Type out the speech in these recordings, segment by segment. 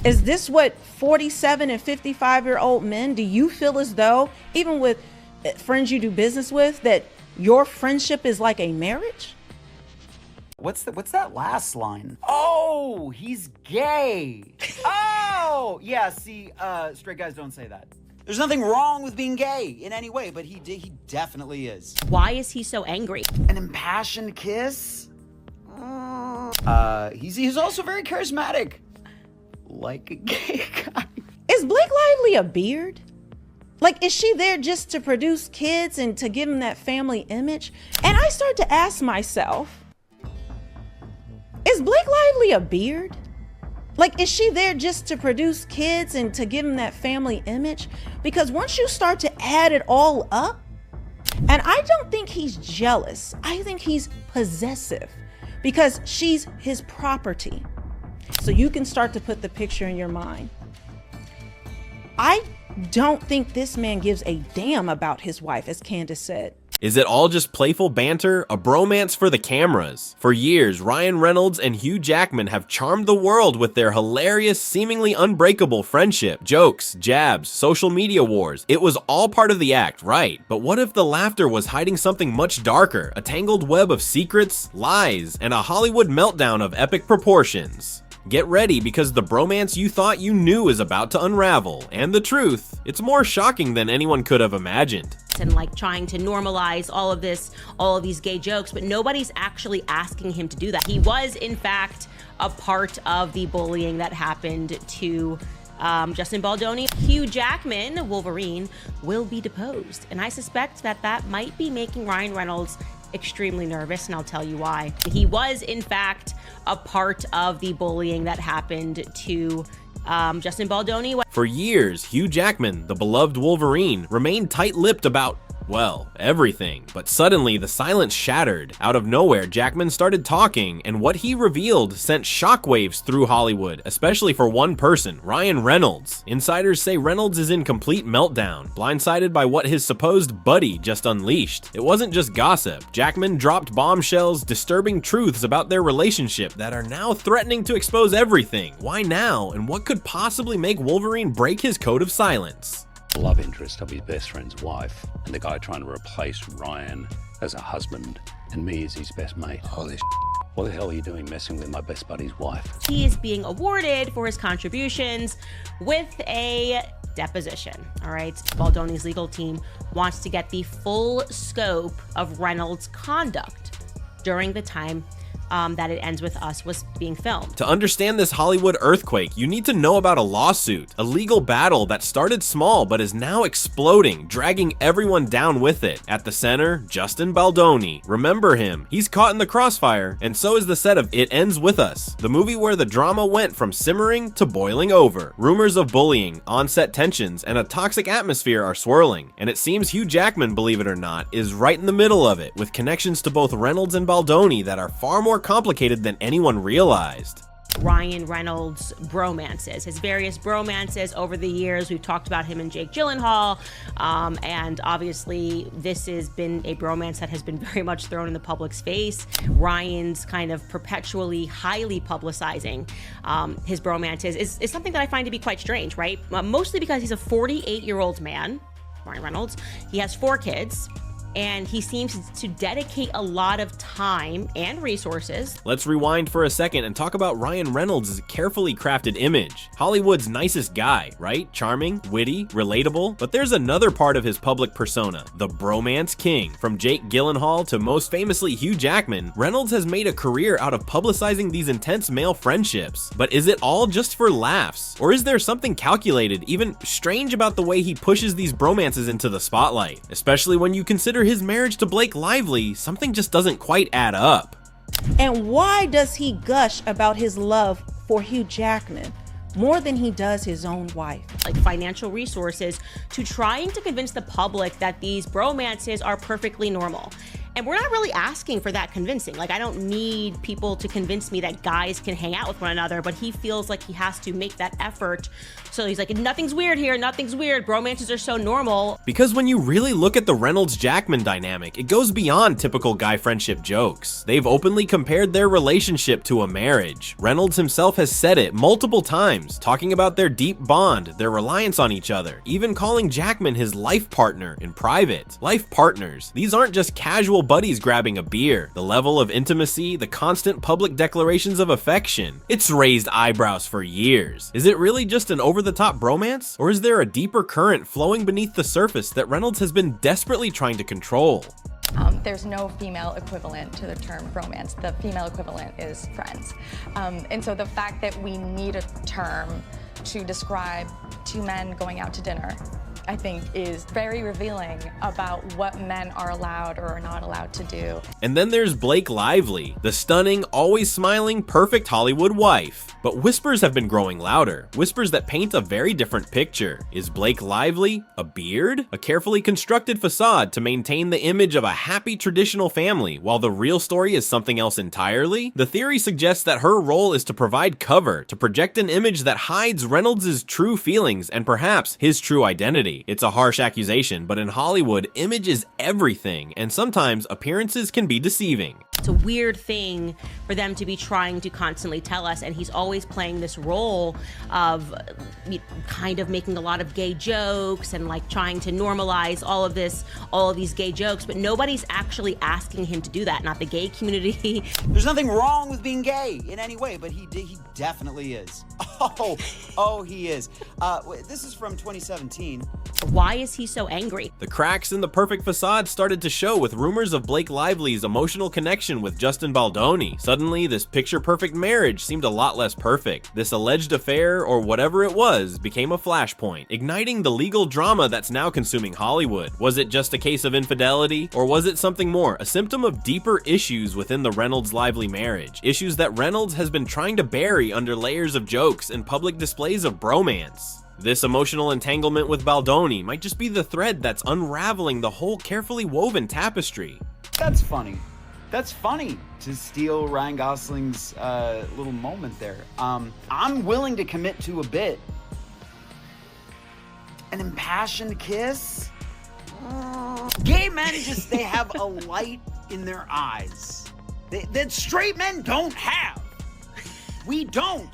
Is this what 47 and 55-year-old men, do you feel as though, even with friends you do business with, that your friendship is like a marriage? What's that last line? Oh, he's gay. Oh, yeah, see, straight guys don't say that. There's nothing wrong with being gay in any way, but he definitely is. Why is he so angry? An impassioned kiss? He's also very charismatic. Like a gay guy. Is Blake Lively a beard? Like, is she there just to produce kids and to give him that family image? And I start to ask myself, is Blake Lively a beard? Like, is she there just to produce kids and to give him that family image? Because once you start to add it all up, and I don't think he's jealous, I think he's possessive because she's his property. So you can start to put the picture in your mind. I don't think this man gives a damn about his wife, as Candace said. Is it all just playful banter, a bromance for the cameras? For years, Ryan Reynolds and Hugh Jackman have charmed the world with their hilarious, seemingly unbreakable friendship. Jokes, jabs, social media wars. It was all part of the act, right? But what if the laughter was hiding something much darker? A tangled web of secrets, lies, and a Hollywood meltdown of epic proportions. Get ready, because the bromance you thought you knew is about to unravel, and the truth, it's more shocking than anyone could have imagined. And like trying to normalize all of these gay jokes, but nobody's actually asking him to do that. He was, in fact, a part of the bullying that happened to Justin Baldoni. Hugh Jackman, Wolverine, will be deposed, and I suspect that might be making Ryan Reynolds extremely nervous, and I'll tell you why. He was, in fact, a part of the bullying that happened to Justin Baldoni. For years, Hugh Jackman, the beloved Wolverine, remained tight-lipped about, well, everything. But suddenly, the silence shattered. Out of nowhere, Jackman started talking, and what he revealed sent shockwaves through Hollywood, especially for one person, Ryan Reynolds. Insiders say Reynolds is in complete meltdown, blindsided by what his supposed buddy just unleashed. It wasn't just gossip. Jackman dropped bombshells, disturbing truths about their relationship that are now threatening to expose everything. Why now, and what could possibly make Wolverine break his code of silence? Love interest of his best friend's wife, and the guy trying to replace Ryan as a husband and me as his best mate. Holy what the hell are you doing messing with my best buddy's wife? He is being awarded for his contributions with a deposition. All right, Baldoni's legal team wants to get the full scope of Reynolds' conduct during the time that It Ends With Us was being filmed. To understand this Hollywood earthquake, you need to know about a lawsuit, a legal battle that started small but is now exploding, dragging everyone down with it. At the center, Justin Baldoni. Remember him. He's caught in the crossfire, and so is the set of It Ends With Us, the movie where the drama went from simmering to boiling over. Rumors of bullying, on-set tensions, and a toxic atmosphere are swirling, and it seems Hugh Jackman, believe it or not, is right in the middle of it, with connections to both Reynolds and Baldoni that are far more complicated than anyone realized. Ryan Reynolds' bromances, his various bromances over the years. We've talked about him and Jake Gyllenhaal, and obviously this has been a bromance that has been very much thrown in the public's face. Ryan's kind of perpetually highly publicizing his bromances is something that I find to be quite strange, right? Mostly because he's a 48-year-old man, Ryan Reynolds. He has 4 kids. And he seems to dedicate a lot of time and resources. Let's rewind for a second and talk about Ryan Reynolds' carefully crafted image. Hollywood's nicest guy, right? Charming, witty, relatable. But there's another part of his public persona, the bromance king. From Jake Gyllenhaal to most famously Hugh Jackman, Reynolds has made a career out of publicizing these intense male friendships. But is it all just for laughs? Or is there something calculated, even strange about the way he pushes these bromances into the spotlight? Especially when you consider his marriage to Blake Lively, something just doesn't quite add up. And why does he gush about his love for Hugh Jackman more than he does his own wife? Like financial resources to trying to convince the public that these bromances are perfectly normal. And we're not really asking for that convincing. Like, I don't need people to convince me that guys can hang out with one another, but he feels like he has to make that effort. So he's like, nothing's weird here, nothing's weird. Bromances are so normal. Because when you really look at the Reynolds-Jackman dynamic, it goes beyond typical guy friendship jokes. They've openly compared their relationship to a marriage. Reynolds himself has said it multiple times, talking about their deep bond, their reliance on each other, even calling Jackman his life partner in private. Life partners. These aren't just casual buddies grabbing a beer. The level of intimacy, the constant public declarations of affection. It's raised eyebrows for years. Is it really just an over-the-top bromance? Or is there a deeper current flowing beneath the surface that Reynolds has been desperately trying to control? There's no female equivalent to the term bromance. The female equivalent is friends. And so the fact that we need a term to describe two men going out to dinner, I think, is very revealing about what men are allowed or are not allowed to do. And then there's Blake Lively, the stunning, always smiling, perfect Hollywood wife. But whispers have been growing louder, whispers that paint a very different picture. Is Blake Lively a beard? A carefully constructed facade to maintain the image of a happy traditional family, while the real story is something else entirely? The theory suggests that her role is to provide cover, to project an image that hides Reynolds' true feelings and perhaps his true identity. It's a harsh accusation, but in Hollywood, image is everything, and sometimes appearances can be deceiving. It's a weird thing for them to be trying to constantly tell us, and he's always playing this role of kind of making a lot of gay jokes and like trying to normalize all of these gay jokes, but nobody's actually asking him to do that. Not the gay community. There's nothing wrong with being gay in any way, but he definitely is. He is. This is from 2017. Why is he so angry? The cracks in the perfect facade started to show with rumors of Blake Lively's emotional connection with Justin Baldoni. Suddenly, this picture-perfect marriage seemed a lot less perfect. This alleged affair, or whatever it was, became a flashpoint, igniting the legal drama that's now consuming Hollywood. Was it just a case of infidelity, or was it something more, a symptom of deeper issues within the Reynolds-Lively marriage? Issues that Reynolds has been trying to bury under layers of jokes and public displays of bromance. This emotional entanglement with Baldoni might just be the thread that's unraveling the whole carefully woven tapestry. That's funny. That's funny to steal Ryan Gosling's little moment there. I'm willing to commit to a bit. An impassioned kiss? Gay men they have a light in their eyes that straight men don't have. We don't.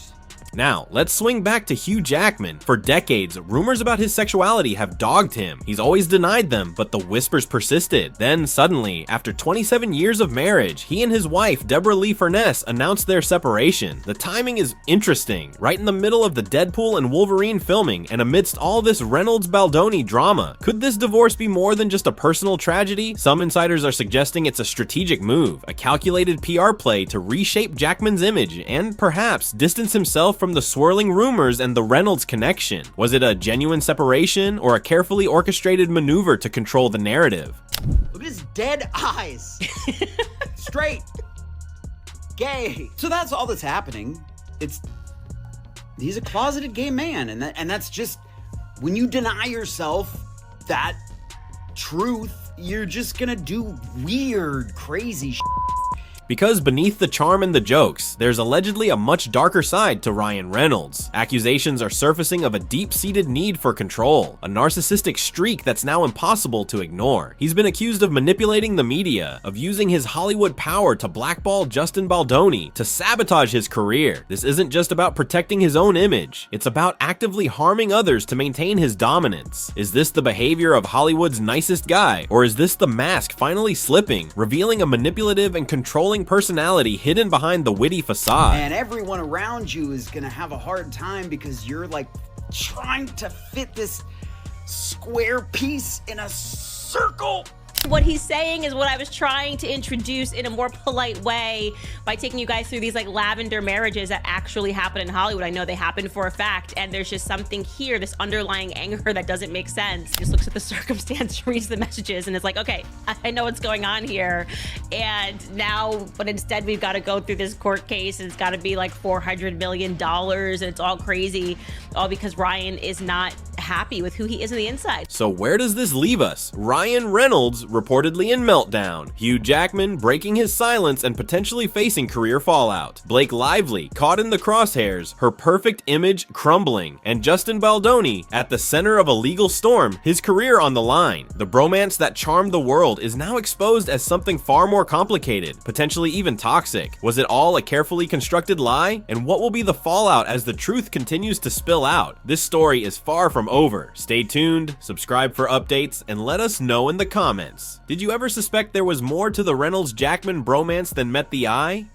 Now, let's swing back to Hugh Jackman. For decades, rumors about his sexuality have dogged him. He's always denied them, but the whispers persisted. Then, suddenly, after 27 years of marriage, he and his wife, Deborah Lee Furness, announced their separation. The timing is interesting, right in the middle of the Deadpool and Wolverine filming, and amidst all this Reynolds-Baldoni drama. Could this divorce be more than just a personal tragedy? Some insiders are suggesting it's a strategic move, a calculated PR play to reshape Jackman's image, and perhaps distance himself from the swirling rumors and the Reynolds connection. Was it a genuine separation or a carefully orchestrated maneuver to control the narrative? Look at his dead eyes. Straight. Gay. So that's all that's happening. He's a closeted gay man, and that's just, when you deny yourself that truth, you're just gonna do weird, crazy shit. Because beneath the charm and the jokes, there's allegedly a much darker side to Ryan Reynolds. Accusations are surfacing of a deep-seated need for control, a narcissistic streak that's now impossible to ignore. He's been accused of manipulating the media, of using his Hollywood power to blackball Justin Baldoni, to sabotage his career. This isn't just about protecting his own image, it's about actively harming others to maintain his dominance. Is this the behavior of Hollywood's nicest guy, or is this the mask finally slipping, revealing a manipulative and controlling personality hidden behind the witty facade? And everyone around you is gonna have a hard time because you're like trying to fit this square piece in a circle. What he's saying is what I was trying to introduce in a more polite way by taking you guys through these like lavender marriages that actually happen in Hollywood. I know they happen for a fact, and there's just something here, this underlying anger that doesn't make sense. Just looks at the circumstance, reads the messages, and is like, okay, I know what's going on here. And now, but instead we've got to go through this court case, and it's got to be like $400 million, and it's all crazy, all because Ryan is not happy with who he is on the inside. So where does this leave us? Ryan Reynolds reportedly in meltdown. Hugh Jackman breaking his silence and potentially facing career fallout. Blake Lively caught in the crosshairs, her perfect image crumbling. And Justin Baldoni at the center of a legal storm, his career on the line. The bromance that charmed the world is now exposed as something far more complicated, potentially even toxic. Was it all a carefully constructed lie? And what will be the fallout as the truth continues to spill out? This story is far from over. Stay tuned, subscribe for updates, and let us know in the comments. Did you ever suspect there was more to the Reynolds-Jackman bromance than met the eye?